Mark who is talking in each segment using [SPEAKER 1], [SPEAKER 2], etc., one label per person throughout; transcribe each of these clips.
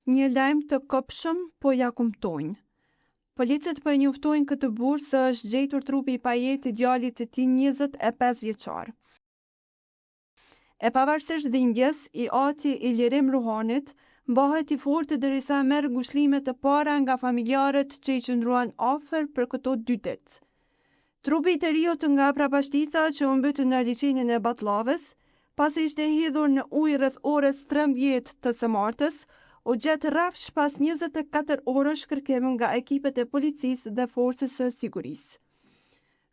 [SPEAKER 1] Një lajm të kopshëm po ja kumtojnë. Policët po e njoftojnë këtë burr se është gjetur trupi i pajetë i djalit të tij 25 vjeçar. E pavarësisht dhimbjes, i ati Ilirim Ruhanit mbahet i fortë derisa merr ngushëllime të para nga familjarët që i qëndruan afër për këto 2 ditë. Trupi i të riut nga prapashtica që u mbyt në liçenin e Batlllavës, pasi ishte hedhur në ujë rreth orës 13 të së martës, u gjet rrafsh pas 24 orësh kërkim nga ekipet e policisë dhe forcës së sigurisë.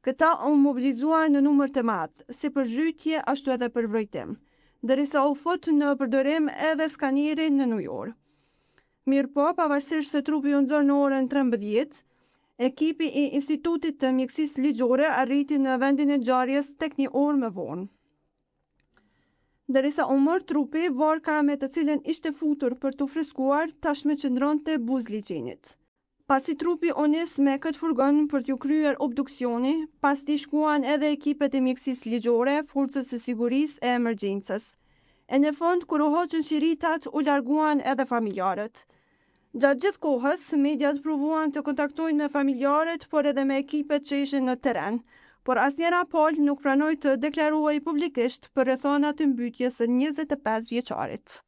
[SPEAKER 1] Këta u mobilizuan në numër të madh, si për zhytje ashtu edhe për vrojtim, derisa u fut në përdorim edhe skaneri në ujor. Mirëpo, pavarësisht se trupi u nxorr në orën 13, ekipi i Institutit të Mjekësisë Ligjore arriti në vendin e ngjarjes tek 1 orë më vonë. Derisa u mor trupi, varka me të cilën ishte futur për të freskuar tashmë qëndronte buzë liçenit. Pasi trupi u nis me këtë furgon për t'u kryer obduksioni, pas t'i shkuan edhe ekipet e mjekësisë ligjore, forcës së sigurisë e emergjencës. E në fund, kur u hoqën qiritat, u larguan edhe familjarët. Gjatë gjithë kohës, mediat provuan të kontaktojnë me familjarët, por edhe me ekipet që ishin në teren, por asnjëra palë nuk pranoi të deklaruaj publikisht për rrethana të mbytjes së 25 vjeçarit.